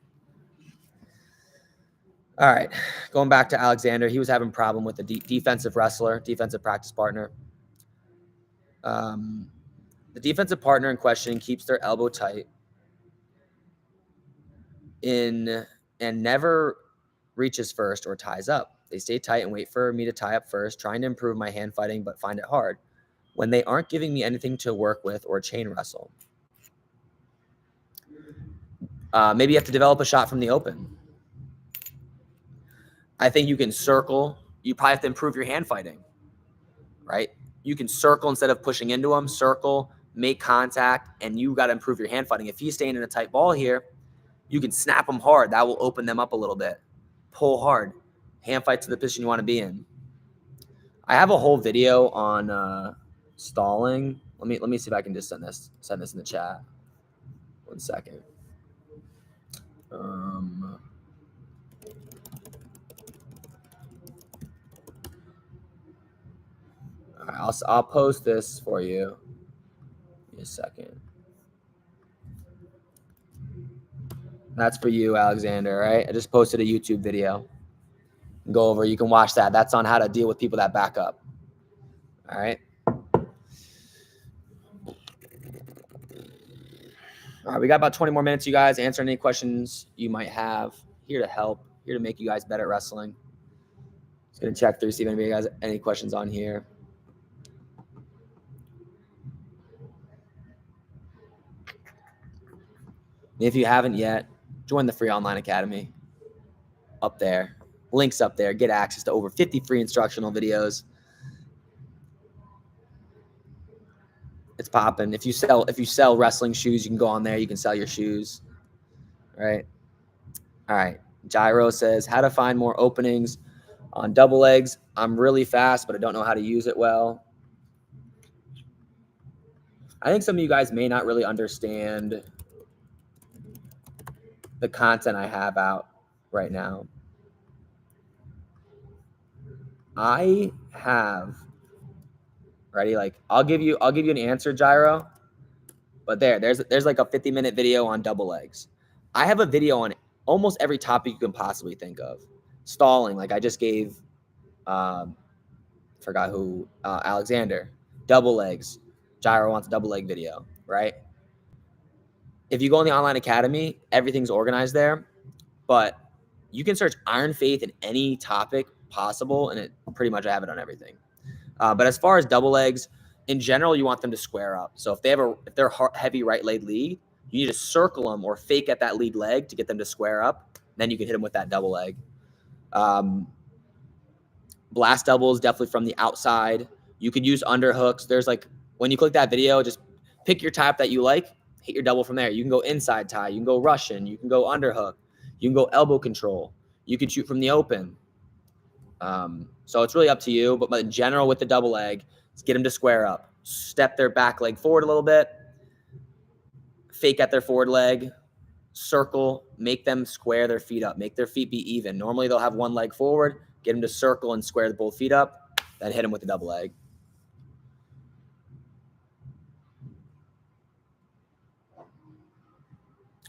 All right. Going back to Alexander, he was having a problem with the defensive wrestler, defensive practice partner. The defensive partner in question keeps their elbow tight and never reaches first or ties up. They stay tight and wait for me to tie up first, trying to improve my hand fighting, but find it hard when they aren't giving me anything to work with or chain wrestle. Maybe you have to develop a shot from the open. I think you can circle. You probably have to improve your hand fighting, right? You can circle instead of pushing into them, circle, make contact, and you got to improve your hand fighting. If he's staying in a tight ball here, you can snap them hard. That will open them up a little bit. Pull hard. Hand fight to the position you want to be in. I have a whole video on stalling. Let me see if I can just send this in the chat. 1 second. All right, I'll post this for you. Give me a second. That's for you, Alexander, right? I just posted a YouTube video. Go over. You can watch that. That's on how to deal with people that back up. All right. All right, we got about 20 more minutes, you guys. Answer any questions you might have. Here to help. Here to make you guys better at wrestling. Just going to check through, see if anybody has any questions on here. If you haven't yet, join the free online academy up there. Links up there. Get access to over 50 free instructional videos. It's popping. If you sell wrestling shoes, you can go on there. You can sell your shoes. All right. Gyro says, how to find more openings on double legs. I'm really fast, but I don't know how to use it well. I think some of you guys may not really understand the content I have out right now. I have, ready? Like I'll give you an answer, Gyro. But there's like a 50-minute video on double legs. I have a video on almost every topic you can possibly think of. Stalling, like I just gave, forgot who, Alexander. Double legs. Gyro wants a double leg video, right? If you go on the online academy, everything's organized there, but you can search Iron Faith in any topic possible, and it pretty much I have it on everything. But as far as double legs, in general, you want them to square up. So if they're heavy right leg lead, you need to circle them or fake at that lead leg to get them to square up. Then you can hit them with that double leg. Blast doubles definitely from the outside. You could use underhooks. There's like when you click that video, just pick your type that you like, hit your double from there. You can go inside tie, you can go Russian, you can go underhook, you can go elbow control, you can shoot from the open. So it's really up to you. But in general, with the double leg, get them to square up, step their back leg forward a little bit, fake at their forward leg, circle, make them square their feet up, make their feet be even. Normally they'll have one leg forward, get them to circle and square both feet up, then hit them with the double leg.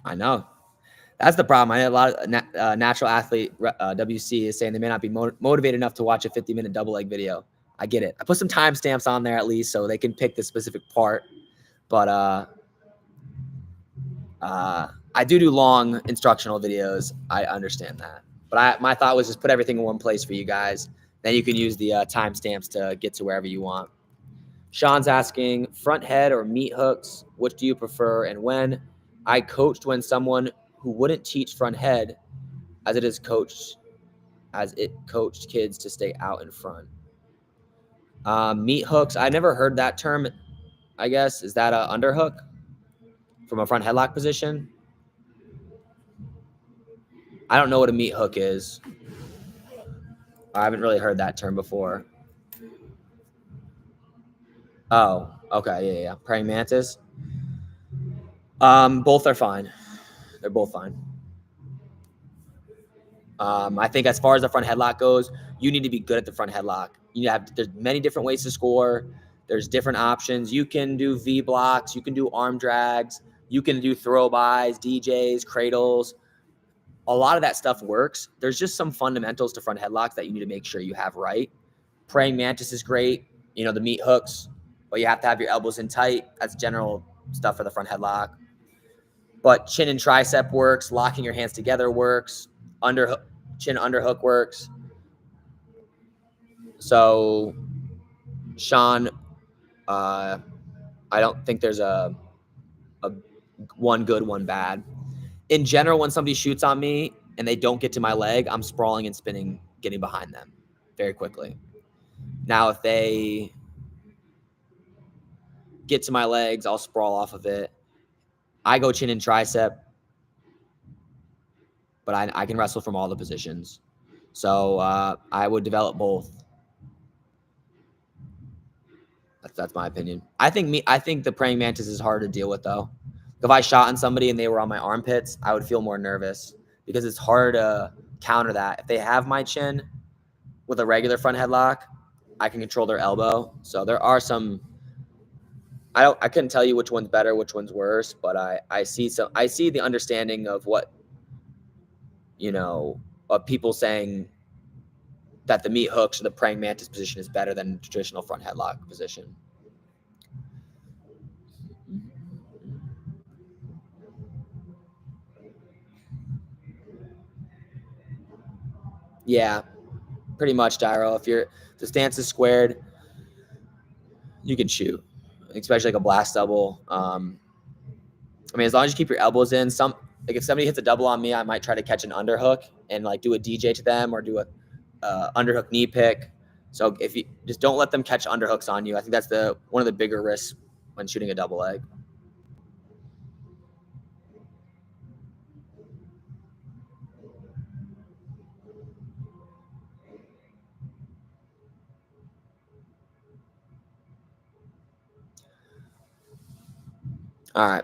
I know. That's the problem. I know a lot of natural athlete WC is saying they may not be motivated enough to watch a 50-minute double leg video. I get it. I put some timestamps on there at least so they can pick the specific part. But I do long instructional videos. I understand that. But my thought was just put everything in one place for you guys. Then you can use the timestamps to get to wherever you want. Sean's asking, front head or meat hooks, which do you prefer and when? I coached when someone who wouldn't teach front head as it coached kids to stay out in front. Meat hooks, I never heard that term, I guess. Is that a underhook from a front headlock position? I don't know what a meat hook is. I haven't really heard that term before. Oh, okay, yeah. Praying mantis. Both are fine. They're both fine. I think as far as the front headlock goes, you need to be good at the front headlock. There's many different ways to score. There's different options. You can do V blocks. You can do arm drags. You can do throw bys, DJs, cradles. A lot of that stuff works. There's just some fundamentals to front headlocks that you need to make sure you have right. Praying mantis is great. The meat hooks, but you have to have your elbows in tight. That's general stuff for the front headlock. But chin and tricep works. Locking your hands together works. Chin underhook works. So, Sean, I don't think there's a one good, one bad. In general, when somebody shoots on me and they don't get to my leg, I'm sprawling and spinning, getting behind them very quickly. Now, if they get to my legs, I'll sprawl off of it. I go chin and tricep, but I can wrestle from all the positions. So I would develop both. That's my opinion. I think the praying mantis is hard to deal with though. If I shot on somebody and they were on my armpits, I would feel more nervous because it's hard to counter that. If they have my chin with a regular front headlock, I can control their elbow. So there are some. I couldn't tell you which one's better, which one's worse, but I see the understanding of what of people saying that the meat hooks or the praying mantis position is better than traditional front headlock position. Yeah, pretty much, Gyro. If the stance is squared, you can shoot, especially like a blast double. As long as you keep your elbows in, if somebody hits a double on me, I might try to catch an underhook and like do a DJ to them or do a underhook knee pick. So if you just don't let them catch underhooks on you, I think that's one of the bigger risks when shooting a double leg. All right.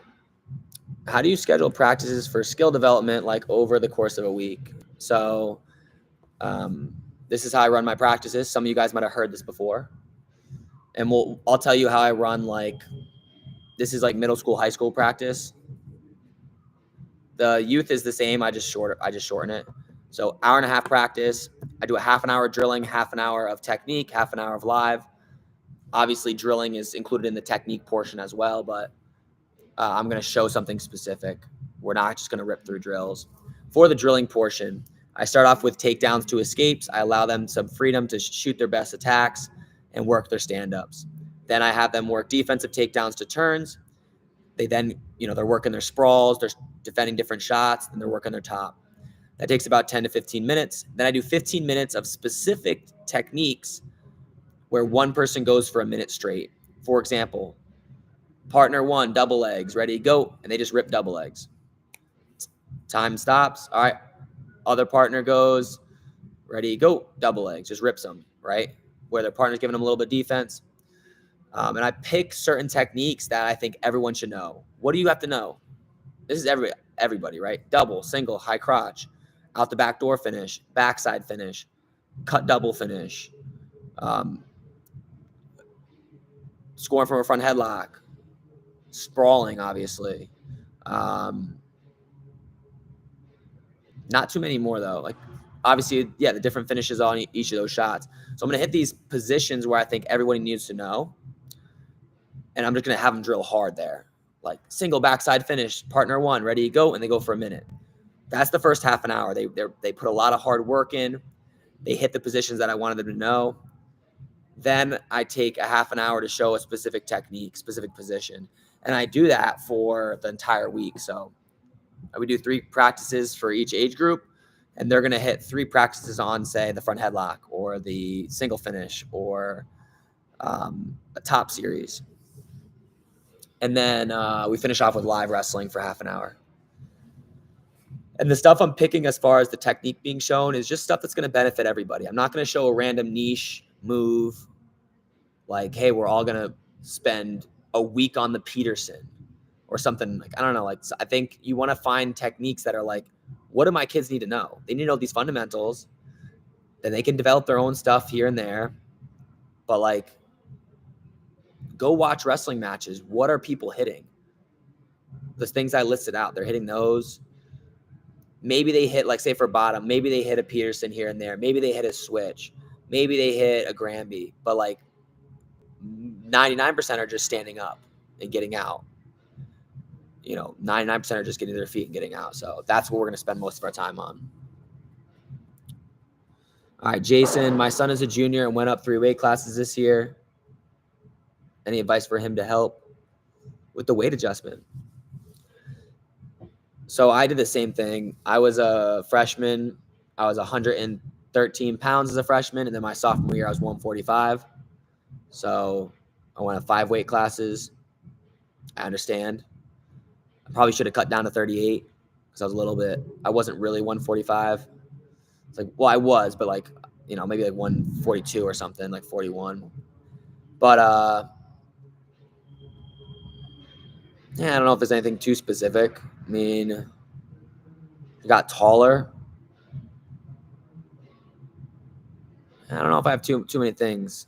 How do you schedule practices for skill development like over the course of a week? So this is how I run my practices. Some of you guys might have heard this before. And I'll tell you how I run, like, this is like middle school, high school practice. The youth is the same. I just shorten it. So hour and a half practice. I do a half an hour drilling, half an hour of technique, half an hour of live. Obviously, drilling is included in the technique portion as well, but I'm going to show something specific. We're not just going to rip through drills. For the drilling portion, I start off with takedowns to escapes. I allow them some freedom to shoot their best attacks and work their stand-ups. Then I have them work defensive takedowns to turns. They then, they're working their sprawls, they're defending different shots, and they're working their top. That takes about 10 to 15 minutes. Then I do 15 minutes of specific techniques where one person goes for a minute straight. For example, partner one, double legs, ready, go, and they just rip double legs. Time stops. All right. Other partner goes, ready, go, double legs, just rips them, right? Where their partner's giving them a little bit of defense. And I pick certain techniques that I think everyone should know. What do you have to know? This is everybody, right? Double, single, high crotch, out the back door finish, backside finish, cut double finish, scoring from a front headlock, sprawling, obviously. Not too many more, though. Like, obviously, yeah, the different finishes on each of those shots. So I'm going to hit these positions where I think everybody needs to know, and I'm just going to have them drill hard there. Like, single backside finish, partner one, ready to go, and they go for a minute. That's the first half an hour. They put a lot of hard work in. They hit the positions that I wanted them to know. Then I take a half an hour to show a specific technique, specific position. And I do that for the entire week. So we do 3 practices for each age group, and they're going to hit 3 practices on, say, the front headlock or the single finish or a top series. And then we finish off with live wrestling for half an hour. And the stuff I'm picking as far as the technique being shown is just stuff that's going to benefit everybody. I'm not going to show a random niche move like, hey, we're all going to spend a week on the Peterson or something. Like, I don't know. Like, I think you want to find techniques that are like, what do my kids need to know? They need to know these fundamentals. Then they can develop their own stuff here and there. But, like, go watch wrestling matches. What are people hitting? The things I listed out, they're hitting those. Maybe they hit, like, say for bottom, maybe they hit a Peterson here and there. Maybe they hit a switch. Maybe they hit a Granby. But, like, 99% are just standing up and getting out. 99% are just getting their feet and getting out. So that's what we're going to spend most of our time on. All right, Jason, my son is a junior and went up 3 weight classes this year. Any advice for him to help with the weight adjustment? So I did the same thing. I was a freshman. I was 113 pounds as a freshman. And then my sophomore year, I was 145. So I went to 5 weight classes. I understand. I probably should have cut down to 38 because I wasn't really 145. It's like, well, I was, but like, maybe like 142 or something, like 41. But yeah, I don't know if there's anything too specific. I mean, I got taller. I don't know if I have too many things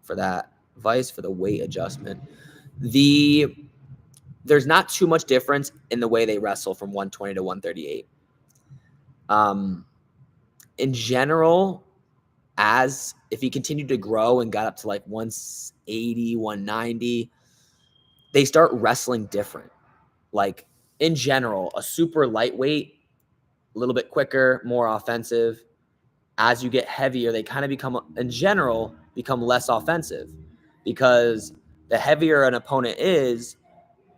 for that. Advice for the weight adjustment. There's not too much difference in the way they wrestle from 120 to 138. In general, if he continued to grow and got up to like 180, 190, they start wrestling different. Like, in general, a super lightweight, a little bit quicker, more offensive. As you get heavier, they kind of become less offensive because the heavier an opponent is,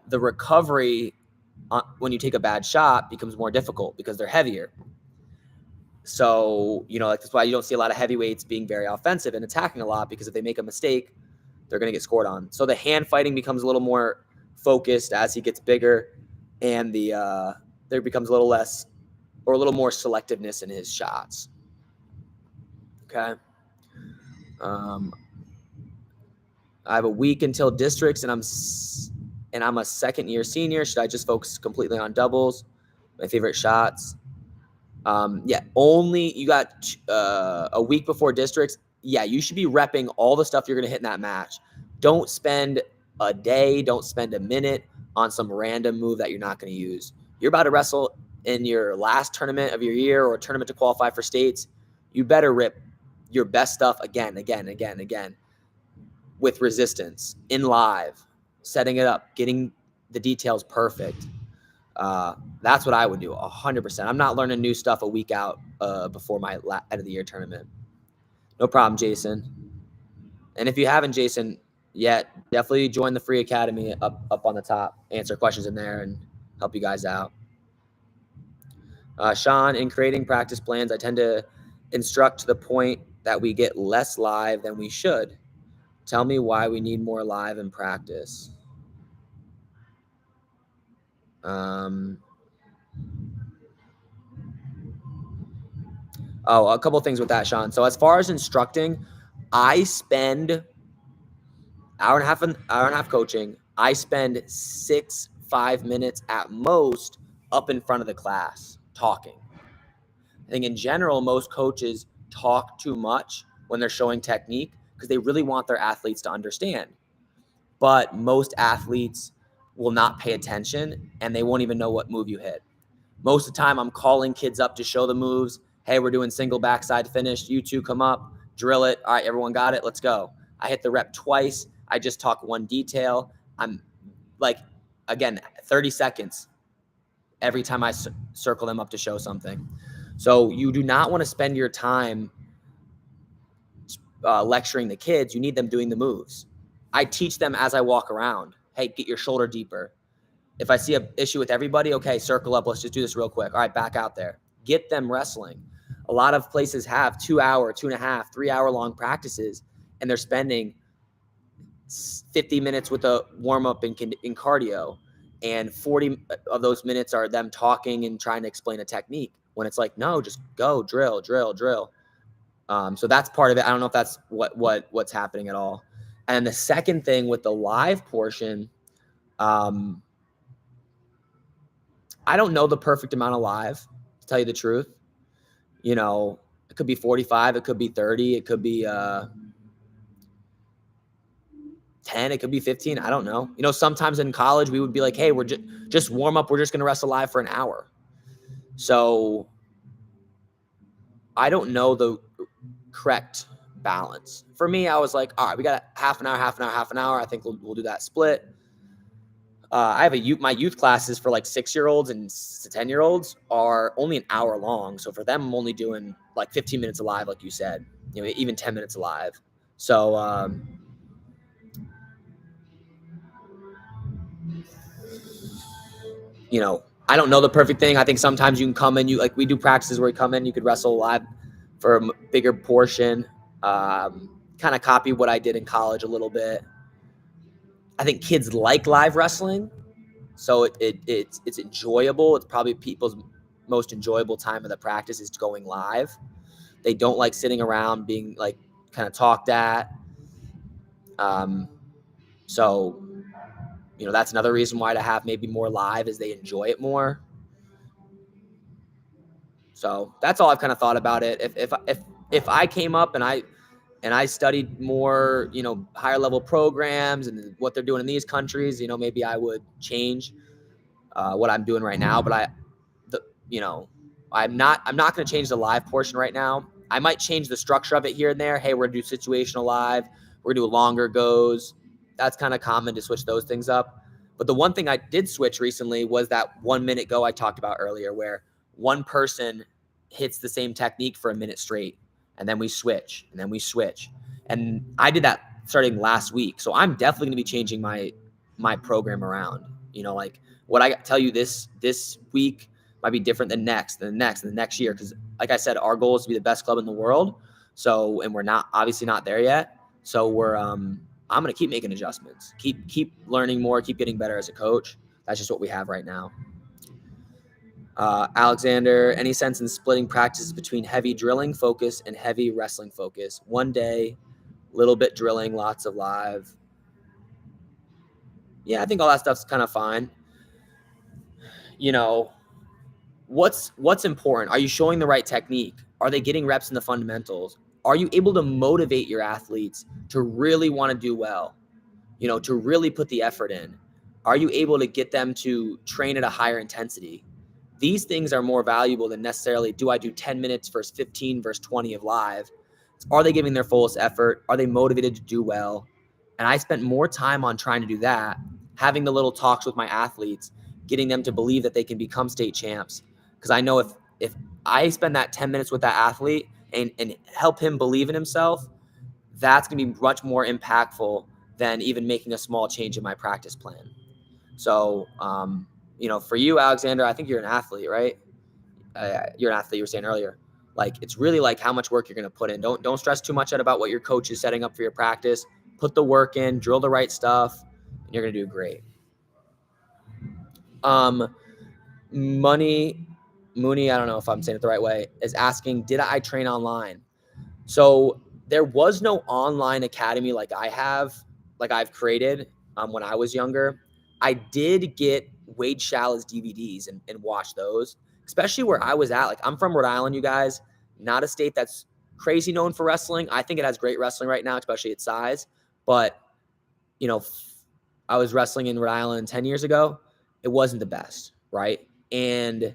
the recovery when you take a bad shot becomes more difficult because they're heavier. So, like, that's why you don't see a lot of heavyweights being very offensive and attacking a lot, because if they make a mistake, they're going to get scored on. So the hand fighting becomes a little more focused as he gets bigger, and there becomes a little less or a little more selectiveness in his shots. Okay. I have a week until districts, and and I'm a second-year senior. Should I just focus completely on doubles? My favorite shots. Yeah, only you got a week before districts. Yeah, you should be repping all the stuff you're going to hit in that match. Don't spend a day, don't spend a minute on some random move that you're not going to use. You're about to wrestle in your last tournament of your year or a tournament to qualify for states. You better rip your best stuff again with resistance in live, setting it up, getting the details perfect. That's what I would do 100%. I'm not learning new stuff a week out before my end of the year tournament. No problem, Jason. And if you haven't, Jason, yet, definitely join the free academy up on the top. Answer questions in there and help you guys out. Sean, in creating practice plans, I tend to instruct to the point that we get less live than we should. Tell me why we need more live in practice. A couple things with that, Sean. So as far as instructing, I spend hour and a half coaching. I spend 5 minutes at most up in front of the class talking. I think in general, most coaches talk too much when they're showing technique because they really want their athletes to understand. But most athletes will not pay attention and they won't even know what move you hit. Most of the time, I'm calling kids up to show the moves. Hey, we're doing single backside finish. You two come up, drill it. All right, everyone got it. Let's go. I hit the rep twice. I just talk one detail. I'm like, again, 30 seconds every time I circle them up to show something. So you do not want to spend your time lecturing the kids. You need them doing the moves. I teach them as I walk around. Hey, get your shoulder deeper. If I see an issue with everybody, okay, circle up. Let's just do this real quick. All right, back out there. Get them wrestling. A lot of places have 2 hour, 2.5, 3 hour long practices, and they're spending 50 minutes with a warm up in cardio, and 40 of those minutes are them talking and trying to explain a technique. When it's like, no, just go drill. So that's part of it. I don't know if that's what's happening at all. And the second thing with the live portion, I don't know the perfect amount of live, to tell you the truth. You know, it could be 45, it could be 30, it could be 10, it could be 15. I don't know. You know, sometimes in college we would be like, hey, we're just warm up. We're just going to wrestle live for an hour. So I don't know the correct balance. For me, I was like, all right, we got half an hour. I think we'll do that split. I have my youth classes for like 6-year-olds and 10-year-olds are only an hour long. So for them, I'm only doing like 15 minutes alive, like you said, you know, even 10 minutes alive. So, you know, I don't know the perfect thing. I think sometimes you can come in, we do practices where you come in, you could wrestle live for a bigger portion, kind of copy what I did in college a little bit. I think kids like live wrestling. So it's enjoyable. It's probably people's most enjoyable time of the practice is going live. They don't like sitting around being like kind of talked at. So, you know, that's another reason why to have maybe more live is they enjoy it more. So that's all I've kind of thought about it. If I came up and I studied more, you know, higher level programs and what they're doing in these countries, you know, maybe I would change what I'm doing right now. But I'm not going to change the live portion right now. I might change the structure of it here and there. Hey, we're going to do situational live. We're going to do longer goes. That's kind of common to switch those things up. But the one thing I did switch recently was that 1 minute go I talked about earlier, where one person hits the same technique for a minute straight. And then we switch, and then we switch. And I did that starting last week. So I'm definitely going to be changing my program around. You know, like what I tell you this week might be different than next, and the next year. Because like I said, our goal is to be the best club in the world. So, and we're obviously not there yet. So I'm going to keep making adjustments, keep learning more, keep getting better as a coach. That's just what we have right now. Alexander, any sense in splitting practices between heavy drilling focus and heavy wrestling focus? One day, little bit drilling, lots of live. Yeah, I think all that stuff's kind of fine. You know, what's important? Are you showing the right technique? Are they getting reps in the fundamentals? Are you able to motivate your athletes to really want to do well? You know, to really put the effort in? Are you able to get them to train at a higher intensity? These things are more valuable than necessarily, do I do 10 minutes versus 15 versus 20 of live? Are they giving their fullest effort? Are they motivated to do well? And I spent more time on trying to do that, having the little talks with my athletes, getting them to believe that they can become state champs. Because I know if I spend that 10 minutes with that athlete and help him believe in himself, that's going to be much more impactful than even making a small change in my practice plan. So, you know, for you, Alexander, I think you're an athlete, right? You're an athlete, you were saying earlier. Like, it's really like how much work you're going to put in. Don't stress too much out about what your coach is setting up for your practice. Put the work in, drill the right stuff, and you're going to do great. Mooney, I don't know if I'm saying it the right way, is asking, did I train online? So there was no online academy like I've created when I was younger. I did get Wade Shala's DVDs and watch those, especially where I was at. Like, I'm from Rhode Island, you guys, not a state that's crazy known for wrestling. I think it has great wrestling right now, especially its size. But, you know, I was wrestling in Rhode Island 10 years ago. It wasn't the best, right? And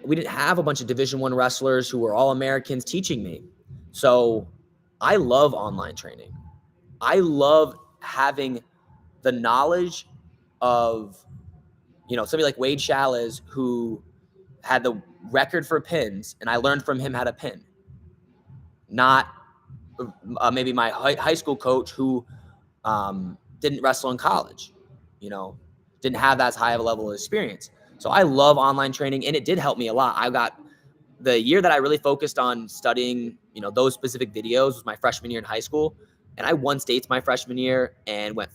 we didn't have a bunch of Division I wrestlers who were all Americans teaching me. So I love online training. I love having the knowledge of, you know, somebody like Wade Shales, who had the record for pins, and I learned from him how to pin. Not maybe my high school coach who didn't wrestle in college, you know, didn't have that high of a level of experience. So I love online training, and it did help me a lot. I got the year that I really focused on studying, you know, those specific videos was my freshman year in high school. And I won states my freshman year and won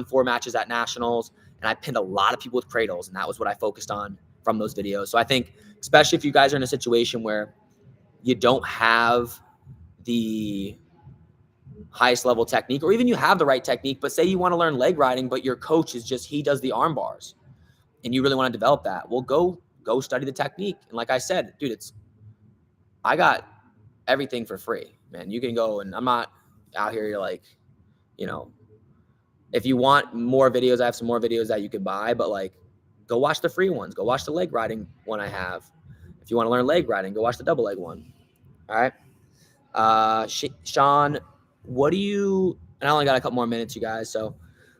4 matches at nationals. And I pinned a lot of people with cradles. And that was what I focused on from those videos. So I think, especially if you guys are in a situation where you don't have the highest level technique, or even you have the right technique, but say you want to learn leg riding, but your coach is just, he does the arm bars and you really want to develop that. Well, go study the technique. And like I said, dude, I got everything for free, man. You can go, and I'm not out here, you're like, you know, if you want more videos, I have some more videos that you could buy, but like, go watch the free ones. Go watch the leg riding one I have. If you want to learn leg riding, go watch the double leg one. All right. Sean, what do you, and I only got a couple more minutes, you guys, so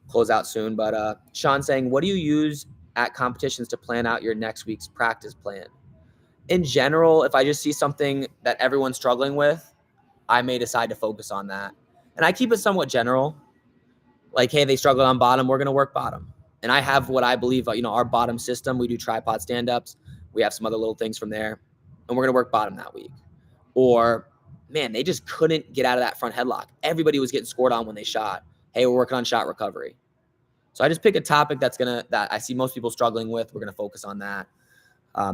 close out soon, but Sean saying, what do you use at competitions to plan out your next week's practice plan? In general, if I just see something that everyone's struggling with, I may decide to focus on that. And I keep it somewhat general. Like, hey, they struggled on bottom, we're going to work bottom. And I have what I believe, you know, our bottom system. We do tripod stand-ups. We have some other little things from there. And we're going to work bottom that week. Or, man, they just couldn't get out of that front headlock. Everybody was getting scored on when they shot. Hey, we're working on shot recovery. So I just pick a topic that I see most people struggling with. We're going to focus on that.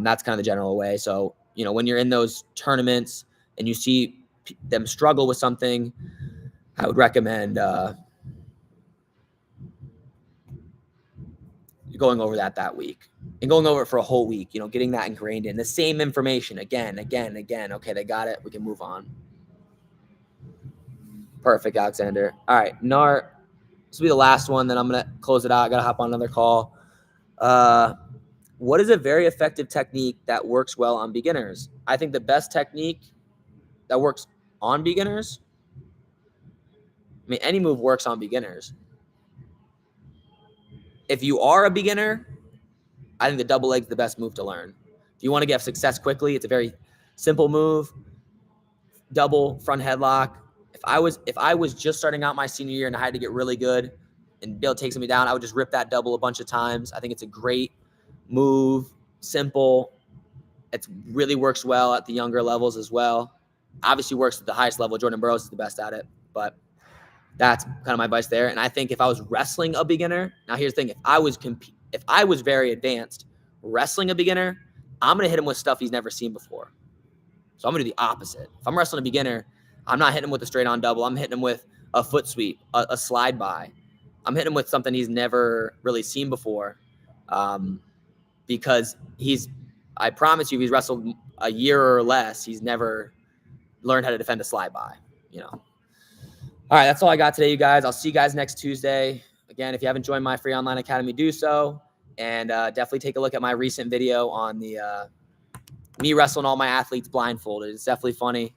That's kind of the general way. So, you know, when you're in those tournaments and you see them struggle with something, I would recommend going over that week and going over it for a whole week, you know, getting that ingrained in the same information again. Okay, they got it. We can move on. Perfect, Alexander. All right, Nart, this will be the last one. Then I'm going to close it out. I got to hop on another call. What is a very effective technique that works well on beginners? I think the best technique that works on beginners, I mean, any move works on beginners. If you are a beginner, I think the double leg is the best move to learn. If you want to get success quickly, it's a very simple move. Double front headlock. If I was just starting out my senior year and I had to get really good and be able to take somebody down, I would just rip that double a bunch of times. I think it's a great move, simple. It really works well at the younger levels as well. Obviously works at the highest level. Jordan Burroughs is the best at it, but that's kind of my advice there. And I think if I was wrestling a beginner, now here's the thing: if I was very advanced wrestling a beginner, I'm gonna hit him with stuff he's never seen before. So I'm gonna do the opposite. If I'm wrestling a beginner, I'm not hitting him with a straight on double. I'm hitting him with a foot sweep, a slide by, I'm hitting him with something he's never really seen before, because I promise you, he's wrestled a year or less. He's never learned how to defend a slide by, you know. All right, that's all I got today, you guys. I'll see you guys next Tuesday. Again, if you haven't joined my free online academy, do so. And definitely take a look at my recent video on the me wrestling all my athletes blindfolded. It's definitely funny,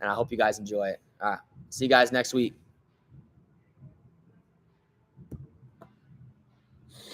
and I hope you guys enjoy it. All right, see you guys next week.